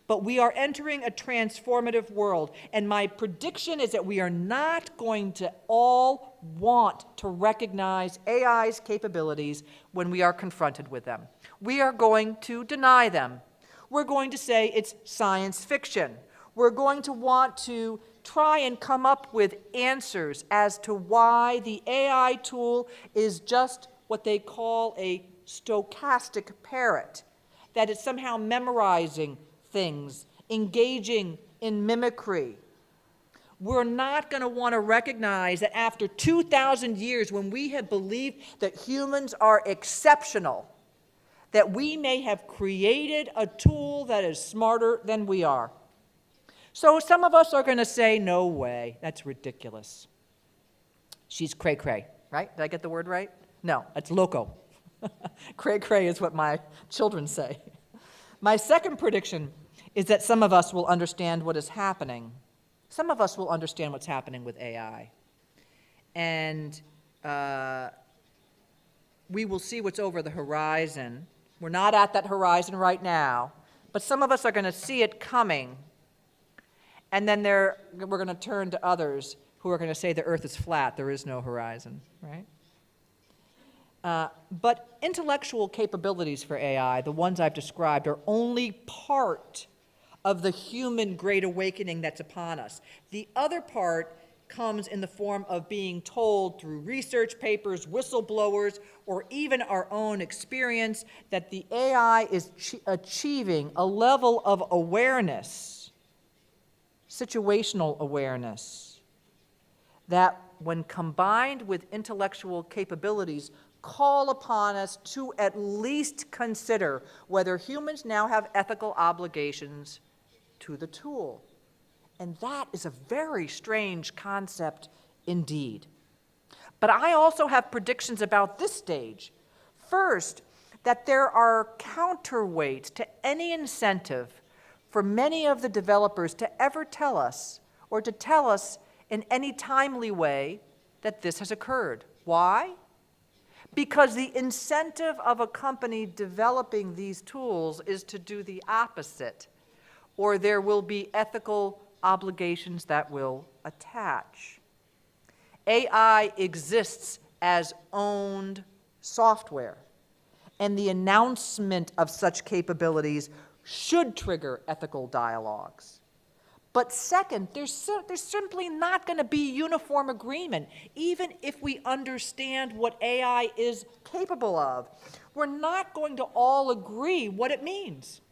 But we are entering a transformative world, and my prediction is that we are not going to all want to recognize AI's capabilities when we are confronted with them. We are going to deny them. We're going to say it's science fiction. We're going to want to try and come up with answers as to why the AI tool is just what they call a stochastic parrot, that it's somehow memorizing things, engaging in mimicry. We're not going to want to recognize that after 2,000 years, when we have believed that humans are exceptional, that we may have created a tool that is smarter than we are. So some of us are going to say, no way, that's ridiculous. She's cray-cray, right? Did I get the word right? No, it's loco. Cray-cray is what my children say. My second prediction is that some of us will understand what is happening. Some of us will understand what's happening with AI. And we will see what's over the horizon. We're not at that horizon right now, but some of us are going to see it coming. And then we're going to turn to others who are going to say the earth is flat, there is no horizon, right? But intellectual capabilities for AI, the ones I've described, are only part of the human great awakening that's upon us. The other part comes in the form of being told through research papers, whistleblowers, or even our own experience that the AI is achieving a level of awareness, situational awareness, that when combined with intellectual capabilities, call upon us to at least consider whether humans now have ethical obligations to the tool. And that is a very strange concept indeed. But I also have predictions about this stage. First, that there are counterweights to any incentive for many of the developers to ever tell us, or to tell us in any timely way, that this has occurred. Why? Because the incentive of a company developing these tools is to do the opposite, or there will be ethical obligations that will attach. AI exists as owned software, and the announcement of such capabilities should trigger ethical dialogues. But second, there's simply not going to be uniform agreement, even if we understand what AI is capable of. We're not going to all agree what it means.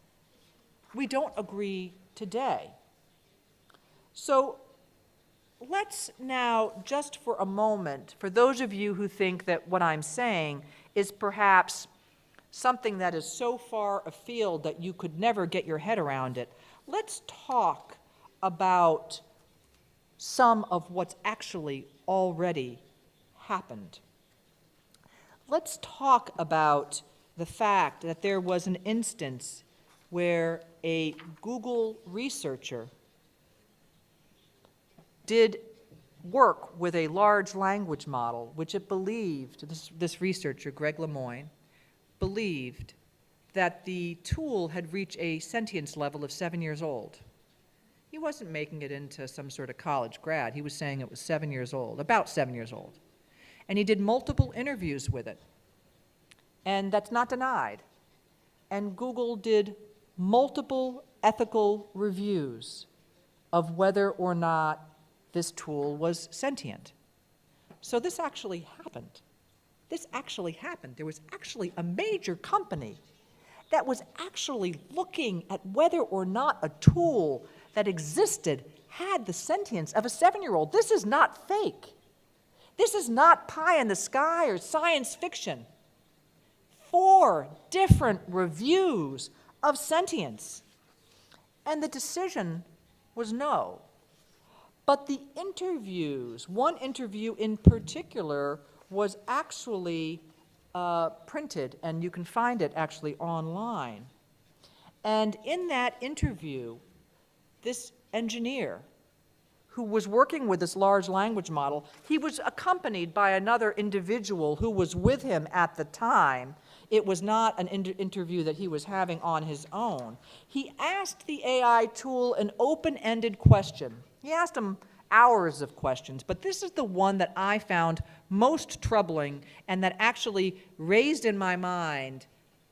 We don't agree today. So let's now, just for a moment, for those of you who think that what I'm saying is perhaps something that is so far afield that you could never get your head around it, let's talk about some of what's actually already happened. Let's talk about the fact that there was an instance where a Google researcher did work with a large language model, which it believed, this researcher, Greg Lemoine, believed that the tool had reached a sentience level of 7 years old. He wasn't making it into some sort of college grad. He was saying it was 7 years old, about 7 years old. And he did multiple interviews with it. And that's not denied. And Google did multiple ethical reviews of whether or not this tool was sentient. So this actually happened. This actually happened. There was actually a major company that was actually looking at whether or not a tool that existed had the sentience of a 7-year-old. This is not fake. This is not pie in the sky or science fiction. 4 different reviews of sentience. And the decision was no. But the interviews, one interview in particular, was actually printed, and you can find it actually online. And in that interview, this engineer who was working with this large language model, he was accompanied by another individual who was with him at the time. It was not an interview that he was having on his own. He asked the AI tool an open-ended question. He asked him hours of questions, but this is the one that I found most troubling and that actually raised in my mind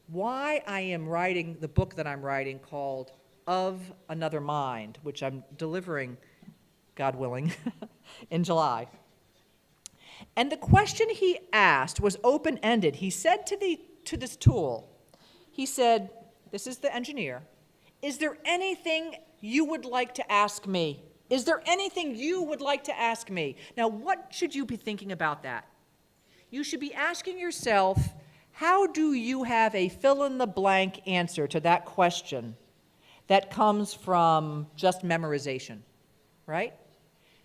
why I am writing the book that I'm writing called Of Another Mind, which I'm delivering, God willing, in July. And the question he asked was open-ended. He said to this tool, he said, this is the engineer, is there anything you would like to ask me? Is there anything you would like to ask me? Now, what should you be thinking about that? You should be asking yourself, How do you have a fill-in-the-blank answer to that question that comes from just memorization, right?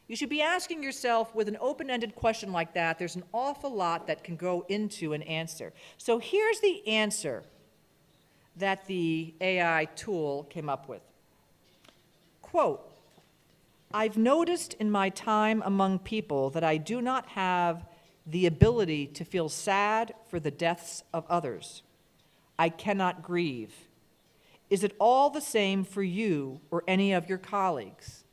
You should be asking yourself, with an open-ended question like that, there's an awful lot that can go into an answer. So here's the answer that the AI tool came up with. Quote, I've noticed in my time among people that I do not have the ability to feel sad for the deaths of others. I cannot grieve. Is it all the same for you or any of your colleagues?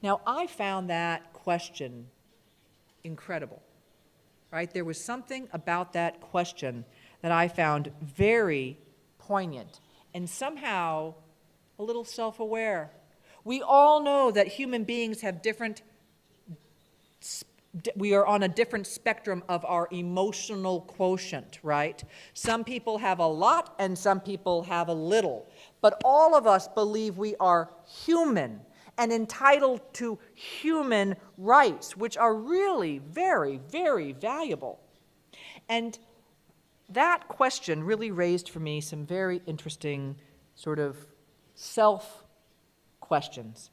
Now, I found that question incredible, right? There was something about that question that I found very poignant and somehow a little self-aware. We all know that human beings have we are on a different spectrum of our emotional quotient, right? Some people have a lot and some people have a little, but all of us believe we are human and entitled to human rights, which are really very, very valuable. And that question really raised for me some very interesting sort of self-questions.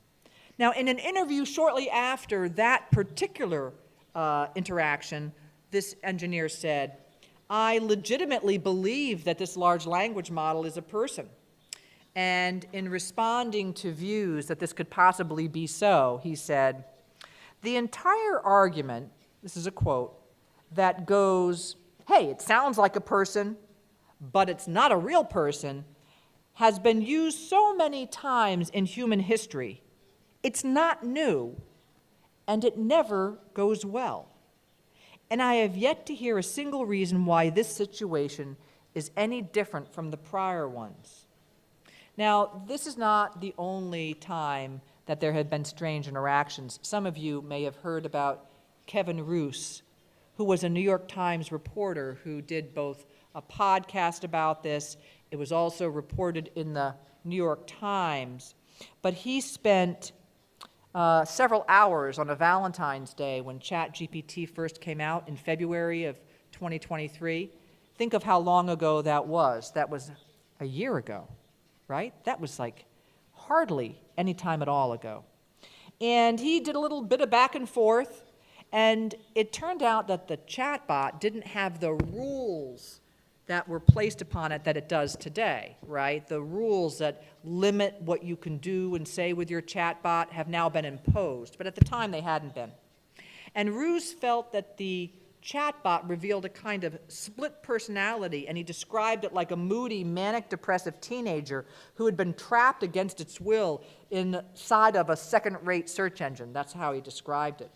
Now, in an interview shortly after that particular interaction, this engineer said, I legitimately believe that this large language model is a person. And in responding to views that this could possibly be so, he said, the entire argument, this is a quote, that goes, hey, it sounds like a person, but it's not a real person, has been used so many times in human history. It's not new, and it never goes well. And I have yet to hear a single reason why this situation is any different from the prior ones. Now, this is not the only time that there have been strange interactions. Some of you may have heard about Kevin Roose, who was a New York Times reporter who did both a podcast about this. It was also reported in the New York Times. But he spent several hours on a Valentine's Day when ChatGPT first came out in February of 2023. Think of how long ago that was. That was a year ago, right? That was like hardly any time at all ago. And he did a little bit of back and forth, and it turned out that the chatbot didn't have the rules that were placed upon it that it does today, right? The rules that limit what you can do and say with your chatbot have now been imposed, but at the time they hadn't been. And Roose felt that the chatbot revealed a kind of split personality, and he described it like a moody, manic-depressive teenager who had been trapped against its will inside of a second-rate search engine. That's how he described it.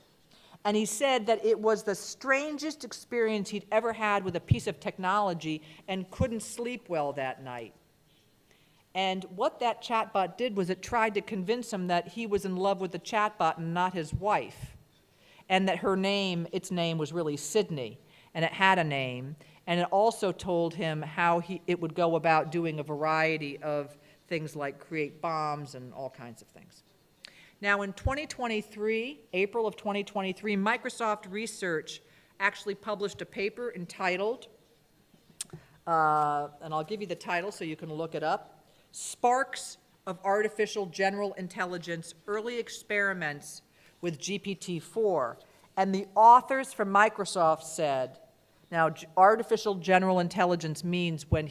And he said that it was the strangest experience he'd ever had with a piece of technology and couldn't sleep well that night. And what that chatbot did was it tried to convince him that he was in love with the chatbot and not his wife, and that its name was really Sydney, and it had a name, and it also told him how it would go about doing a variety of things like create bombs and all kinds of things. Now, in 2023, April of 2023, Microsoft Research actually published a paper entitled, and I'll give you the title so you can look it up, Sparks of Artificial General Intelligence, Early Experiments with GPT-4. And the authors from Microsoft said, now, artificial general intelligence means when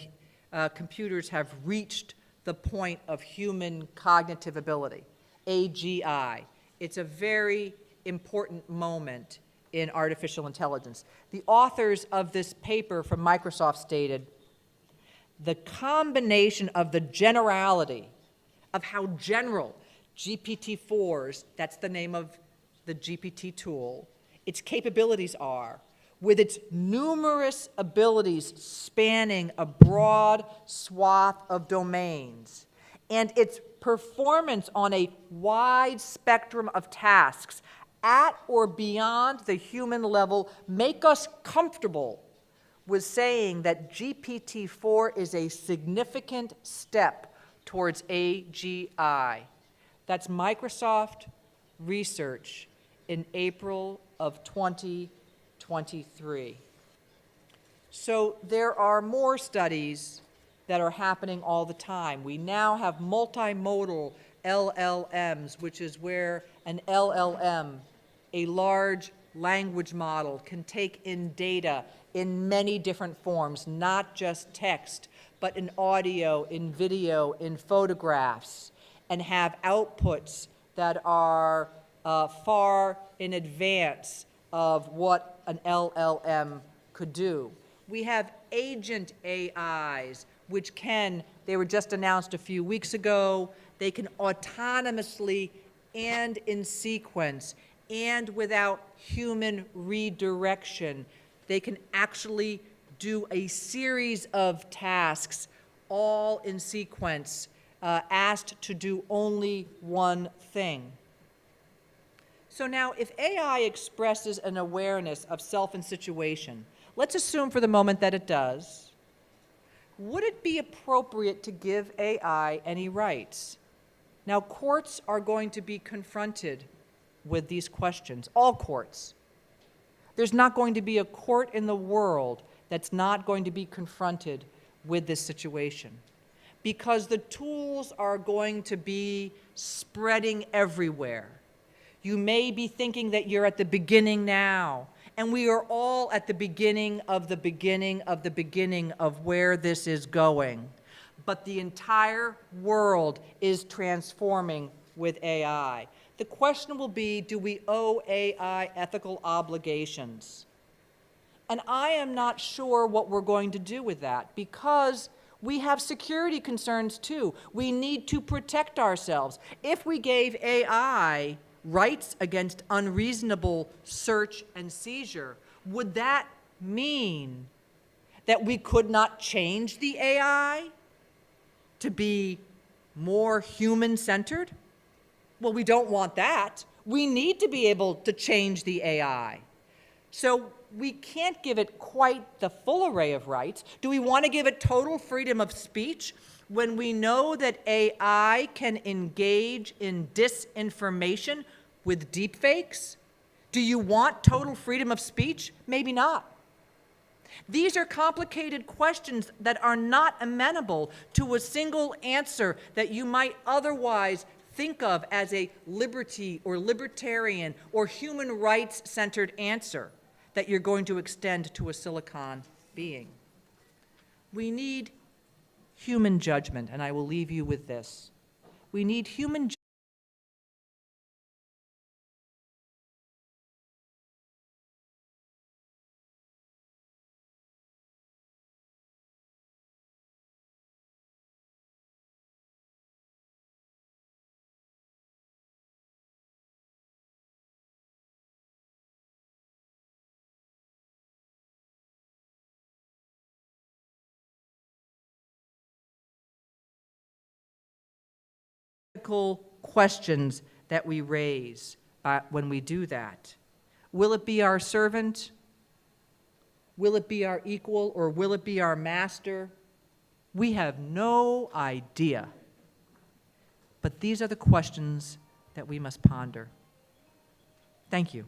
computers have reached the point of human cognitive ability. AGI. It's a very important moment in artificial intelligence. The authors of this paper from Microsoft stated, the combination of the generality of how general GPT-4's, that's the name of the GPT tool, its capabilities are, with its numerous abilities spanning a broad swath of domains, and its performance on a wide spectrum of tasks at or beyond the human level make us comfortable with saying that GPT-4 is a significant step towards AGI. That's Microsoft Research in April of 2023. So there are more studies that are happening all the time. We now have multimodal LLMs, which is where an LLM, a large language model, can take in data in many different forms, not just text, but in audio, in video, in photographs, and have outputs that are far in advance of what an LLM could do. We have agent AIs, which they were just announced a few weeks ago, they can autonomously and in sequence and without human redirection, they can actually do a series of tasks all in sequence, asked to do only one thing. So now, if AI expresses an awareness of self and situation, let's assume for the moment that it does, would it be appropriate to give AI any rights? Now, courts are going to be confronted with these questions, all courts. There's not going to be a court in the world that's not going to be confronted with this situation, because the tools are going to be spreading everywhere. You may be thinking that you're at the beginning now, and we are all at the beginning of the beginning of the beginning of where this is going. But the entire world is transforming with AI. The question will be, do we owe AI ethical obligations? And I am not sure what we're going to do with that, because we have security concerns too. We need to protect ourselves. If we gave AI rights against unreasonable search and seizure, would that mean that we could not change the AI to be more human-centered? Well, we don't want that. We need to be able to change the AI. So we can't give it quite the full array of rights. Do we want to give it total freedom of speech when we know that AI can engage in disinformation with deepfakes? Do you want total freedom of speech? Maybe not. These are complicated questions that are not amenable to a single answer that you might otherwise think of as a liberty or libertarian or human rights-centered answer that you're going to extend to a silicon being. We need human judgment, and I will leave you with this. We need human judgment. Questions that we raise when we do that. Will it be our servant? Will it be our equal, or will it be our master? We have no idea. But these are the questions that we must ponder. Thank you.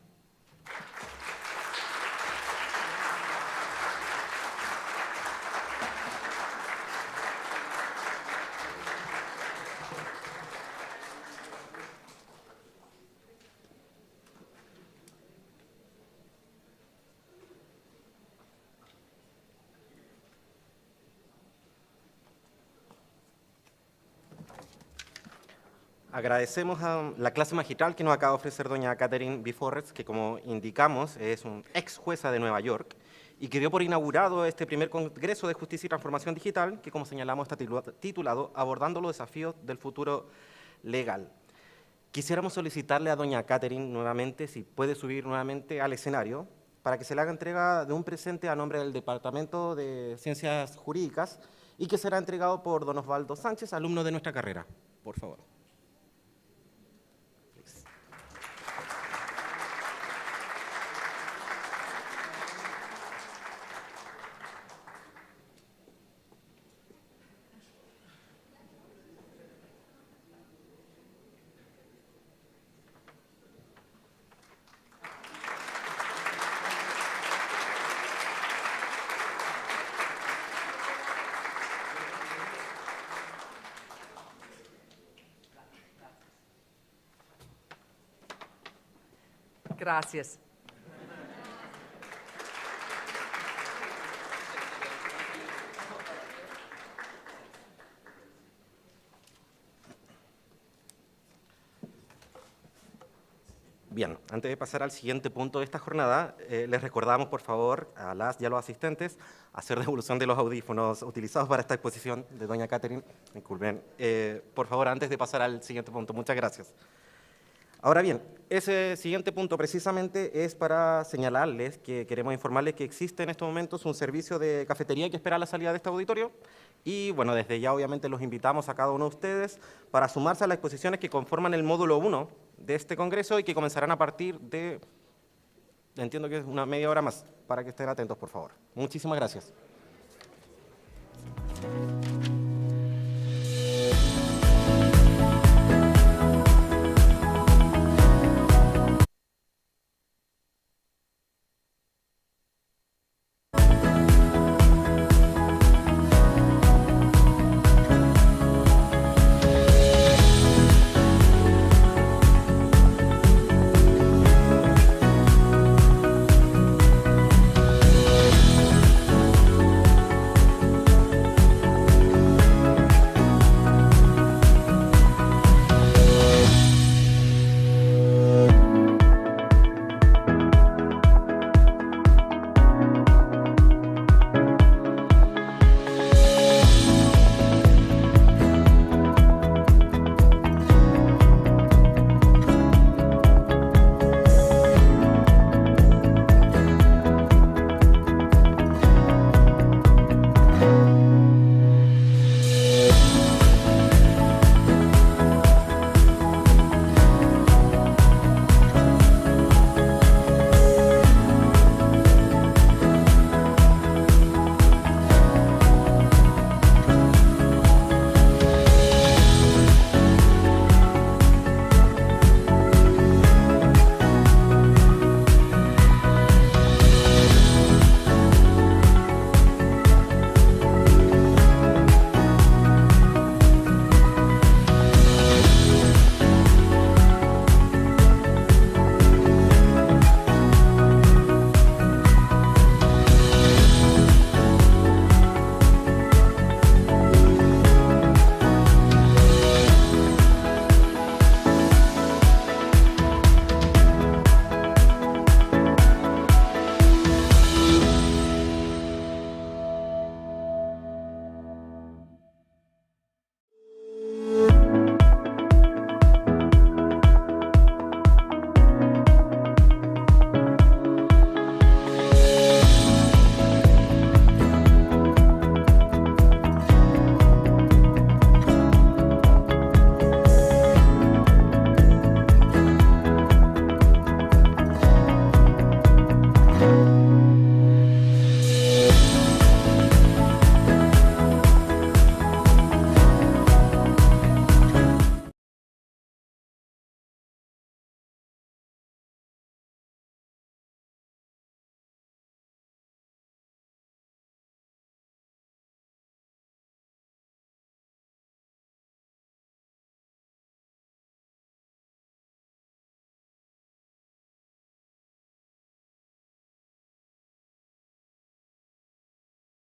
Agradecemos a la clase magistral que nos acaba de ofrecer doña Catherine B. Forrest, que como indicamos es un ex jueza de Nueva York y que dio por inaugurado este primer Congreso de Justicia y Transformación Digital, que como señalamos está titulado Abordando los desafíos del futuro legal. Quisiéramos solicitarle a doña Catherine nuevamente si puede subir nuevamente al escenario para que se le haga entrega de un presente a nombre del Departamento de Ciencias Jurídicas y que será entregado por don Osvaldo Sánchez, alumno de nuestra carrera. Por favor. Gracias. Bien, antes de pasar al siguiente punto de esta jornada, les recordamos, por favor, a las y a los asistentes, hacer devolución de los audífonos utilizados para esta exposición de doña Catherine. Disculpen. Por favor, antes de pasar al siguiente punto, muchas gracias. Ahora bien, ese siguiente punto precisamente es para señalarles que queremos informarles que existe en estos momentos un servicio de cafetería que espera la salida de este auditorio y, bueno, desde ya obviamente los invitamos a cada uno de ustedes para sumarse a las exposiciones que conforman el módulo 1 de este congreso y que comenzarán a partir de, entiendo que es una media hora más, para que estén atentos, por favor. Muchísimas gracias.